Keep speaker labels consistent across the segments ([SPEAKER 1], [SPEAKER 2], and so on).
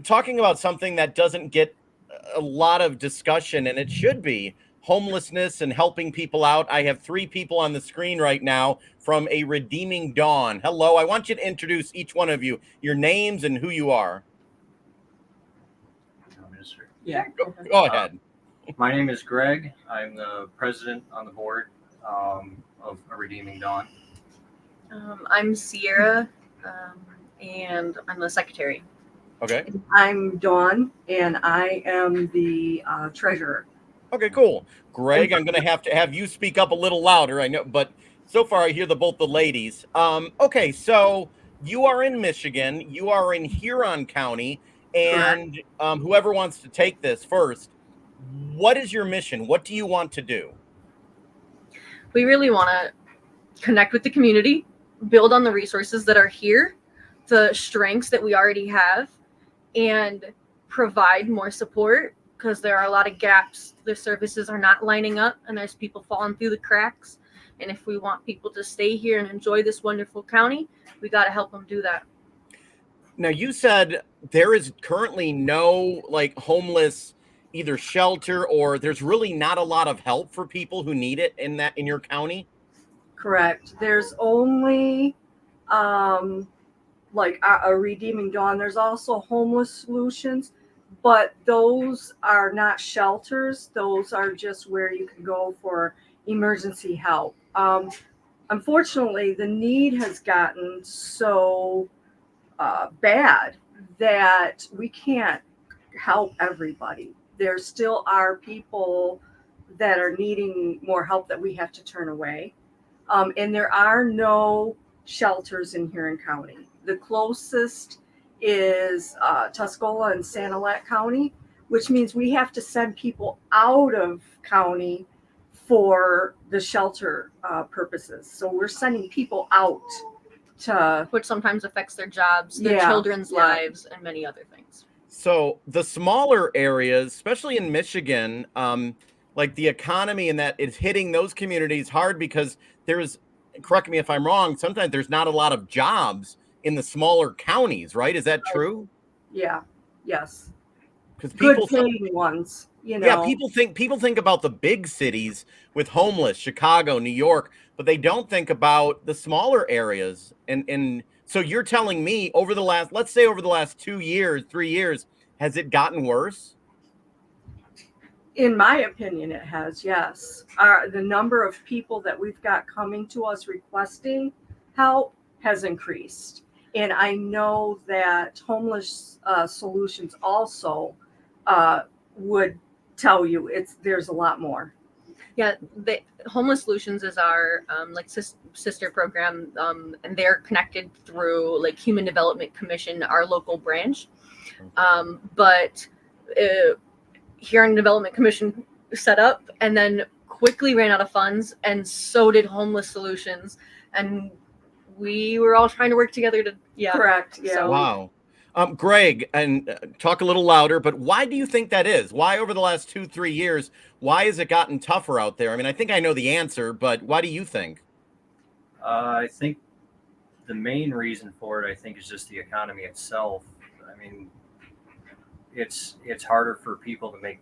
[SPEAKER 1] talking about something that doesn't get a lot of discussion, and it should be homelessness and helping people out. I have three people on the screen right now from a Redeeming Dawn. Hello, I want you to introduce each one of you, your names and who you are.
[SPEAKER 2] Yeah.
[SPEAKER 1] Go ahead.
[SPEAKER 2] My name is Greg. I'm the president on the board of a Redeeming Dawn.
[SPEAKER 3] I'm Sierra, and I'm the secretary.
[SPEAKER 1] Okay.
[SPEAKER 4] I'm Dawn, and I am the treasurer.
[SPEAKER 1] Okay, cool. Greg, I'm going to have you speak up a little louder. I know, but so far I hear both the ladies. Okay, so you are in Michigan. You are in Huron County, and whoever wants to take this first, what is your mission? What do you want to do?
[SPEAKER 3] We really want to connect with the community, build on the resources that are here, the strengths that we already have, and provide more support, because there are a lot of gaps. The services are not lining up, and there's people falling through the cracks. And if we want people to stay here and enjoy this wonderful county, we got to help them do that.
[SPEAKER 1] Now, you said there is currently no homeless either shelter, or there's really not a lot of help for people who need it in your county.
[SPEAKER 4] Correct. There's only a Redeeming Dawn. There's also homeless solutions, but those are not shelters. Those are just where you can go for emergency help. Unfortunately, the need has gotten so bad that we can't help everybody. There still are people that are needing more help that we have to turn away. And there are no shelters in Huron County. The closest is Tuscola and Sanilac County, which means we have to send people out of county for the shelter purposes. So we're sending people out to,
[SPEAKER 3] which sometimes affects their jobs, their children's lives, and many other things.
[SPEAKER 1] So the smaller areas, especially in Michigan, the economy and that is hitting those communities hard because correct me if I'm wrong, sometimes there's not a lot of jobs in the smaller counties, right? Is that true?
[SPEAKER 4] Yeah. Yes.
[SPEAKER 1] Because
[SPEAKER 4] good paying ones,
[SPEAKER 1] Yeah, people think about the big cities with homeless, Chicago, New York, but they don't think about the smaller areas. And so you're telling me over the last 2 years, 3 years, has it gotten worse?
[SPEAKER 4] In my opinion, it has, yes. The number of people that we've got coming to us requesting help has increased. And I know that Homeless Solutions also would tell you there's a lot more.
[SPEAKER 3] Yeah, the Homeless Solutions is our sister program, and they're connected through Human Development Commission, our local branch. But Huron Development Commission set up and then quickly ran out of funds, and so did Homeless Solutions, and we were all trying to work together to
[SPEAKER 4] correct. Yeah.
[SPEAKER 3] So,
[SPEAKER 1] wow. Greg, and talk a little louder, but why do you think that is? Why over the last 2-3 years, why has it gotten tougher out there? I mean, I think I know the answer, but why do you think?
[SPEAKER 2] I think the main reason for it, is just the economy itself. I mean, it's harder for people to make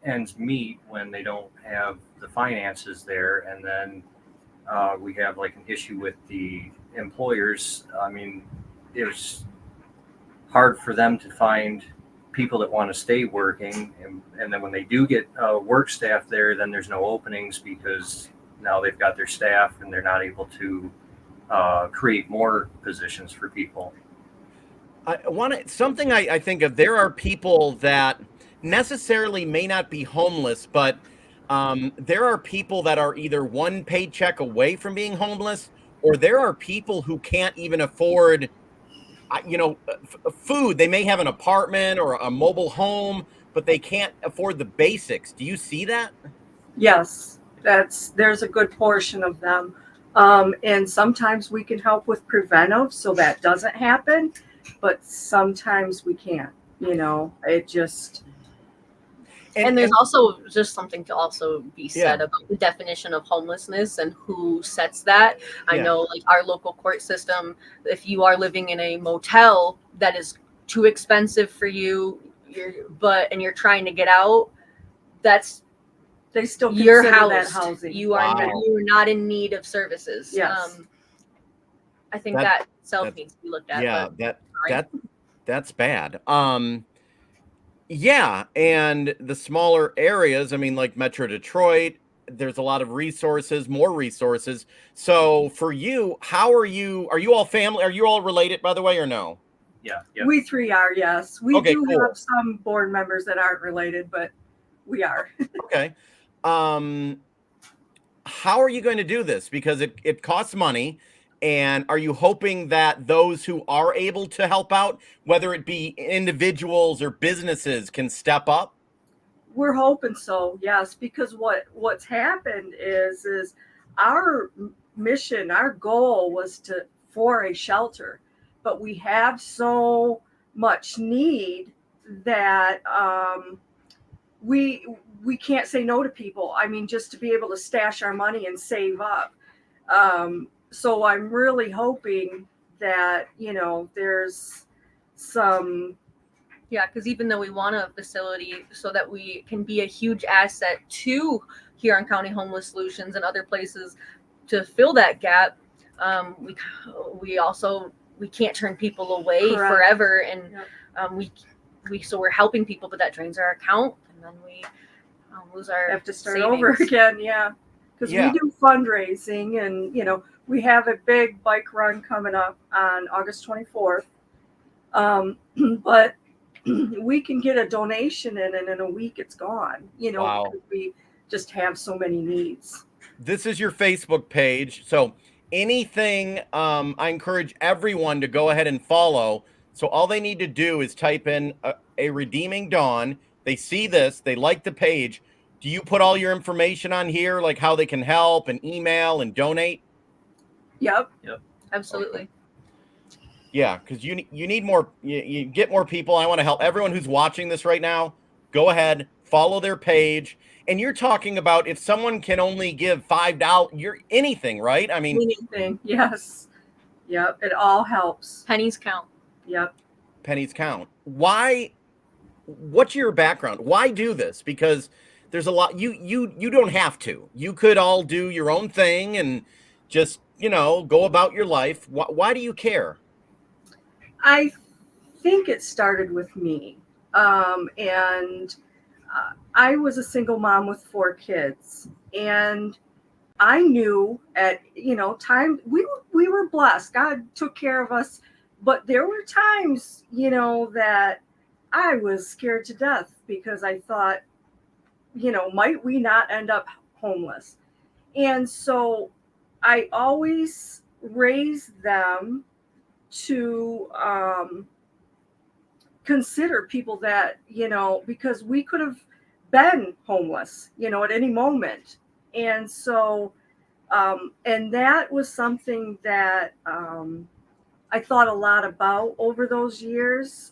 [SPEAKER 2] ends meet when they don't have the finances there. And then we have an issue with the employers. I mean, it was hard for them to find people that want to stay working. And then when they do get work staff there, then there's no openings because now they've got their staff and they're not able to create more positions for people.
[SPEAKER 1] I think of, there are people that necessarily may not be homeless, but there are people that are either one paycheck away from being homeless, or there are people who can't even afford food. They may have an apartment or a mobile home, but they can't afford the basics. Do you see that?
[SPEAKER 4] Yes, there's a good portion of them. And sometimes we can help with preventive so that doesn't happen, but sometimes we can't, it just.
[SPEAKER 3] And there's also just something to also be said about the definition of homelessness and who sets that. I know our local court system, if you are living in a motel that is too expensive for you, and you're trying to get out, that's
[SPEAKER 4] They still
[SPEAKER 3] your
[SPEAKER 4] consider
[SPEAKER 3] house.
[SPEAKER 4] that housing.
[SPEAKER 3] You are
[SPEAKER 1] Wow.
[SPEAKER 3] you're not in need of services.
[SPEAKER 4] Yes.
[SPEAKER 3] I think that itself
[SPEAKER 1] that's-
[SPEAKER 3] needs to be looked at.
[SPEAKER 1] Yeah,
[SPEAKER 3] but sorry.
[SPEAKER 1] that's bad. Yeah, and the smaller areas, I mean, like Metro Detroit, there's a lot of resources, more resources. So for you, are you all family? Are you all related, by the way, or no?
[SPEAKER 2] Yeah. Yeah.
[SPEAKER 4] We three are, yes. We
[SPEAKER 1] Okay,
[SPEAKER 4] do
[SPEAKER 1] cool.
[SPEAKER 4] have some board members that aren't related, but we are.
[SPEAKER 1] Okay. How are you going to do this? Because it costs money. And are you hoping that those who are able to help out, whether it be individuals or businesses, can step up?
[SPEAKER 4] We're hoping so, yes, because what's happened is our mission, our goal was for a shelter, but we have so much need that we can't say no to people. I mean, just to be able to stash our money and save up. So I'm really hoping that there's some.
[SPEAKER 3] Yeah, because even though we want a facility so that we can be a huge asset to Huron County Homeless Solutions and other places to fill that gap, we can't turn people away
[SPEAKER 4] Correct.
[SPEAKER 3] forever, and
[SPEAKER 4] Yep.
[SPEAKER 3] so we're helping people, but that drains our account, and then we lose our
[SPEAKER 4] Have to start
[SPEAKER 3] savings.
[SPEAKER 4] over again, yeah. Because
[SPEAKER 1] Yeah.
[SPEAKER 4] we do fundraising, and we have a big bike run coming up on August 24th. But we can get a donation in, and in a week it's gone.
[SPEAKER 1] Wow.
[SPEAKER 4] Because we just have so many needs.
[SPEAKER 1] This is your Facebook page. So anything, I encourage everyone to go ahead and follow. So all they need to do is type in a Redeeming Dawn. They see this, they like the page. Do you put all your information on here, like how they can help and email and donate?
[SPEAKER 4] Yep.
[SPEAKER 3] Absolutely.
[SPEAKER 1] Yeah, because you need more, you get more people. I want to help everyone who's watching this right now. Go ahead, follow their page. And you're talking about if someone can only give $5, you're anything, right? I mean,
[SPEAKER 4] Anything. Yes. Yep. It all helps.
[SPEAKER 3] Pennies count.
[SPEAKER 4] Yep.
[SPEAKER 1] pennies count. What's your background? Why do this? Because there's a lot you don't have to. You could all do your own thing and just, go about your life. Why do you care?
[SPEAKER 4] I think it started with me. And I was a single mom with 4 kids. And I knew at, time we were blessed. God took care of us. But there were times, that I was scared to death because I thought, might we not end up homeless? And so I always raised them to consider people that, because we could have been homeless, at any moment. And so, and that was something that I thought a lot about over those years.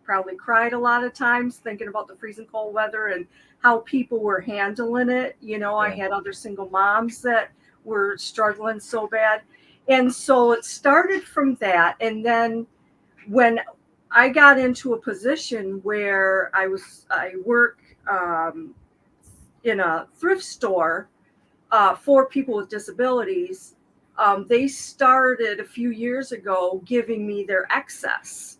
[SPEAKER 4] Probably cried a lot of times thinking about the freezing cold weather and how people were handling it. I had other single moms that were struggling so bad. And so it started from that. And then when I got into a position where I work in a thrift store for people with disabilities, they started a few years ago giving me their excess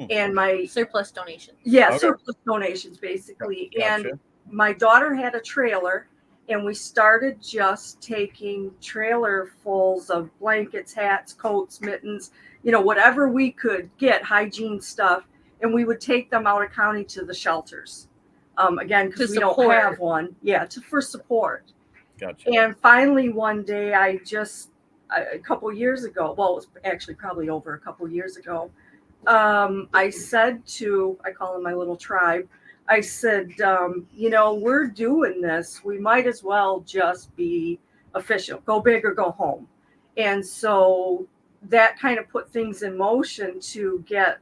[SPEAKER 4] and my
[SPEAKER 3] Surplus donations.
[SPEAKER 1] Okay.
[SPEAKER 4] surplus donations basically.
[SPEAKER 1] Gotcha.
[SPEAKER 4] And my daughter had a trailer, and we started just taking trailerfuls of blankets, hats, coats, mittens, whatever we could get, hygiene stuff, and we would take them out of county to the shelters. Again, because we don't have one. Yeah, for support.
[SPEAKER 1] Gotcha.
[SPEAKER 4] And finally, one day, a couple years ago, well, it was actually probably over a couple years ago, I said I call them my little tribe, I said, we're doing this. We might as well just be official, go big or go home. And so that kind of put things in motion to get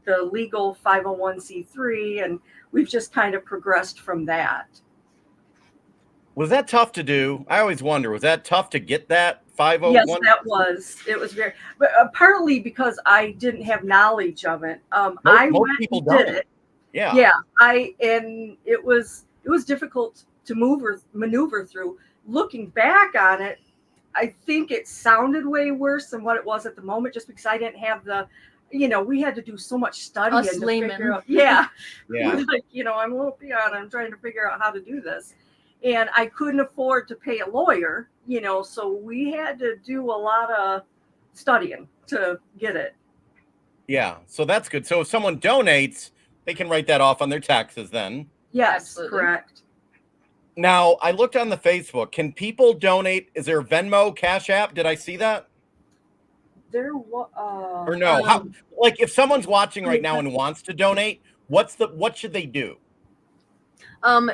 [SPEAKER 4] the legal 501c3, and we've just kind of progressed from that.
[SPEAKER 1] Was that tough to do? I always wonder, was that tough to get that 501?
[SPEAKER 4] Yes, that was. It was very, but partly because I didn't have knowledge of it. I
[SPEAKER 1] Most
[SPEAKER 4] went
[SPEAKER 1] people
[SPEAKER 4] and did
[SPEAKER 1] don't.
[SPEAKER 4] it.
[SPEAKER 1] Yeah.
[SPEAKER 4] Yeah, and it was difficult to maneuver through. Looking back on it, I think it sounded way worse than what it was at the moment, just because I didn't have the, we had to do so much studying
[SPEAKER 3] Us
[SPEAKER 4] to
[SPEAKER 3] laymen.
[SPEAKER 4] figure out. Yeah,
[SPEAKER 1] Yeah.
[SPEAKER 4] like, I'm a little beyond. I'm trying to figure out how to do this, and I couldn't afford to pay a lawyer, so we had to do a lot of studying to get it.
[SPEAKER 1] Yeah. So that's good. So if someone donates, they can write that off on their taxes then.
[SPEAKER 4] Yes,
[SPEAKER 3] Absolutely.
[SPEAKER 4] correct.
[SPEAKER 1] Now, I looked on the Facebook. Can people donate? Is there a Venmo, Cash App? Did I see that?
[SPEAKER 4] There was
[SPEAKER 1] Or no? How, like if someone's watching right now and wants to donate, what should they do?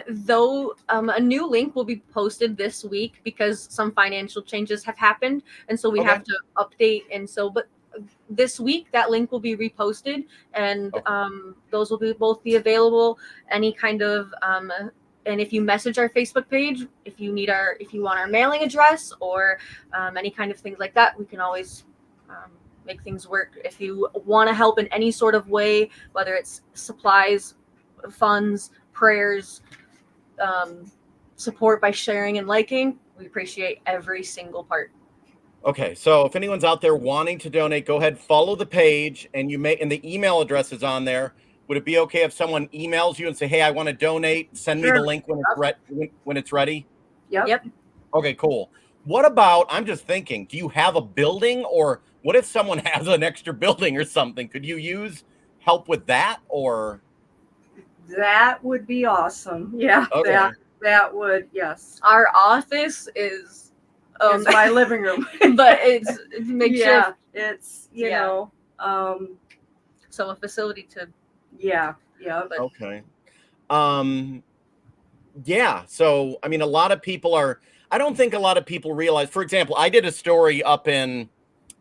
[SPEAKER 3] Though a new link will be posted this week because some financial changes have happened, and so we
[SPEAKER 1] Okay.
[SPEAKER 3] have to update. And so, but this week that link will be reposted, and
[SPEAKER 1] Okay.
[SPEAKER 3] those will both be available. Any kind of and if you message our Facebook page, if you want our mailing address or any kind of things like that, we can always make things work. If you want to help in any sort of way, whether it's supplies, funds, prayers, support by sharing and liking, we appreciate every single part.
[SPEAKER 1] Okay, so if anyone's out there wanting to donate, go ahead, follow the page, and and the email address is on there. Would it be okay if someone emails you and say, "Hey, I want to donate. Send me the link when it's ready"?
[SPEAKER 3] Yep.
[SPEAKER 1] Okay, cool. What about? I'm just thinking. Do you have a building, or what if someone has an extra building or something? Could you use help with that, or?
[SPEAKER 4] That would be awesome. Yeah,
[SPEAKER 1] Okay.
[SPEAKER 4] that would, yes.
[SPEAKER 3] Our office is
[SPEAKER 4] It's my living room.
[SPEAKER 3] but it's makeshift.
[SPEAKER 4] Yeah, it's
[SPEAKER 3] So a facility to
[SPEAKER 4] yeah.
[SPEAKER 3] but
[SPEAKER 1] Okay. Yeah. So, I mean, a lot of people I don't think a lot of people realize, for example, I did a story up in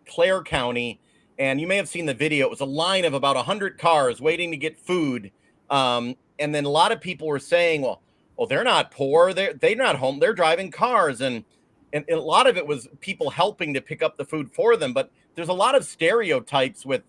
[SPEAKER 1] Clare County, and you may have seen the video. It was a line of about 100 cars waiting to get food. And then a lot of people were saying, well, they're not poor. They're not home. They're driving cars. And a lot of it was people helping to pick up the food for them. But there's a lot of stereotypes with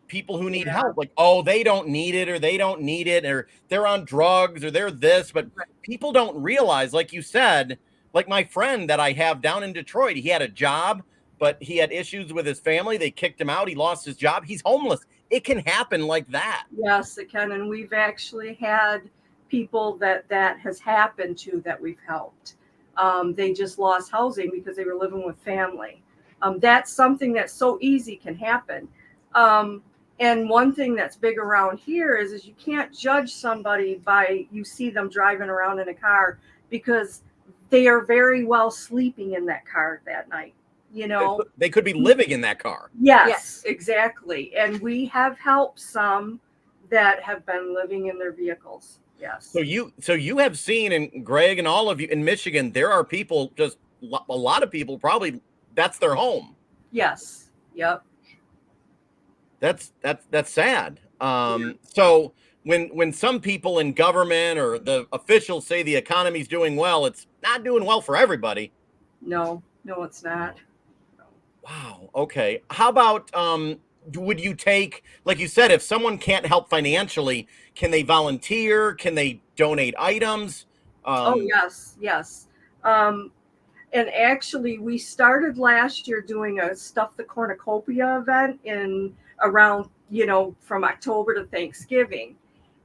[SPEAKER 1] people who need help, like, oh, they don't need it, or they don't need it, or they're on drugs, or they're this. But people don't realize, like you said, like my friend that I have down in Detroit, he had a job, but he had issues with his family. They kicked him out. He lost his job. He's homeless. It can happen like that.
[SPEAKER 4] Yes, it can. And we've actually had people that has happened to that we've helped. They just lost housing because they were living with family. That's something that so easy can happen. And one thing that's big around here is you can't judge somebody by you see them driving around in a car, because they are very well sleeping in that car that night.
[SPEAKER 1] They could be living in that car.
[SPEAKER 4] Yes, exactly. And we have helped some that have been living in their vehicles. Yes.
[SPEAKER 1] So you have seen, and Greg and all of you in Michigan, there are people, just a lot of people probably that's their home.
[SPEAKER 4] Yes. Yep.
[SPEAKER 1] That's sad. So when some people in government or the officials say the economy's doing well, it's not doing well for everybody.
[SPEAKER 4] No, it's not.
[SPEAKER 1] Wow. Okay. How about would you take, like you said, if someone can't help financially, can they volunteer? Can they donate items?
[SPEAKER 4] Yes. And actually, we started last year doing a Stuff the Cornucopia event in around, from October to Thanksgiving.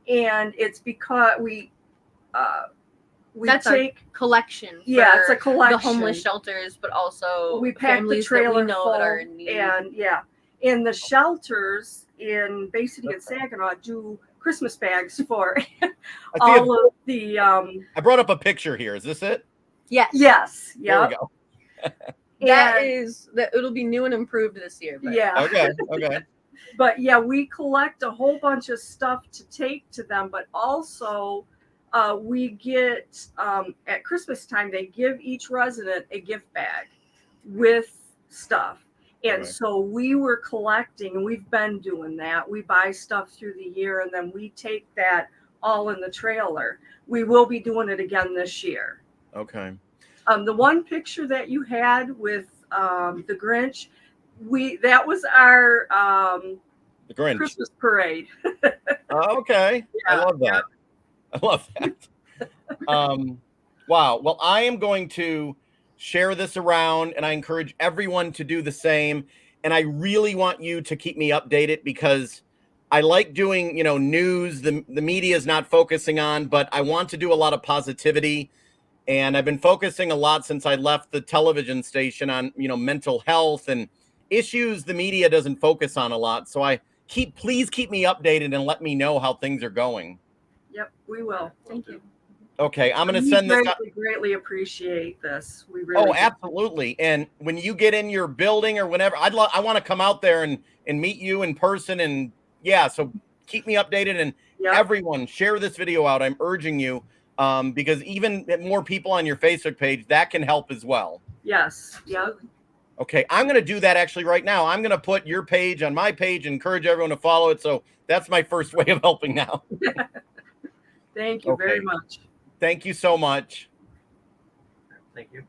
[SPEAKER 4] And it's because we
[SPEAKER 3] that's
[SPEAKER 4] take
[SPEAKER 3] a collection.
[SPEAKER 4] It's a collection.
[SPEAKER 3] The homeless shelters, but also
[SPEAKER 4] we pack the
[SPEAKER 3] families
[SPEAKER 4] trailer
[SPEAKER 3] that we know
[SPEAKER 4] full,
[SPEAKER 3] that are in need.
[SPEAKER 4] And in the shelters in Bay City and Saginaw do Christmas bags for all of the.
[SPEAKER 1] I brought up a picture here. Is this it?
[SPEAKER 3] Yes.
[SPEAKER 4] Yes.
[SPEAKER 1] There we go.
[SPEAKER 3] It'll be new and improved this year. But.
[SPEAKER 4] Yeah.
[SPEAKER 1] Okay.
[SPEAKER 4] But we collect a whole bunch of stuff to take to them, but also we get at Christmas time, they give each resident a gift bag with stuff. And so we were collecting, and we've been doing that. We buy stuff through the year, and then we take that all in the trailer. We will be doing it again this year.
[SPEAKER 1] Okay.
[SPEAKER 4] The one picture that you had with the Grinch, that was our
[SPEAKER 1] The Grinch.
[SPEAKER 4] Christmas parade.
[SPEAKER 1] Okay. I
[SPEAKER 4] Yeah,
[SPEAKER 1] love that. I love that. Wow. Well, I am going to share this around, and I encourage everyone to do the same. And I really want you to keep me updated because I like doing, news the media is not focusing on, but I want to do a lot of positivity. And I've been focusing a lot since I left the television station on, mental health and issues the media doesn't focus on a lot. So please keep me updated and let me know how things are going.
[SPEAKER 4] Yep, we will.
[SPEAKER 3] Thank you.
[SPEAKER 1] Okay, I'm going to
[SPEAKER 4] We
[SPEAKER 1] send this out.
[SPEAKER 4] greatly appreciate this. We really
[SPEAKER 1] Oh,
[SPEAKER 4] do.
[SPEAKER 1] absolutely. And when you get in your building or whenever, I want to come out there and meet you in person. And yeah, so keep me updated and
[SPEAKER 4] Yep.
[SPEAKER 1] everyone share this video out. I'm urging you because even more people on your Facebook page, that can help as well.
[SPEAKER 4] Yes. Yep.
[SPEAKER 1] Okay, I'm going to do that actually right now. I'm going to put your page on my page and encourage everyone to follow it. So that's my first way of helping now.
[SPEAKER 4] Thank you very much.
[SPEAKER 1] Thank you so much.
[SPEAKER 2] Thank you.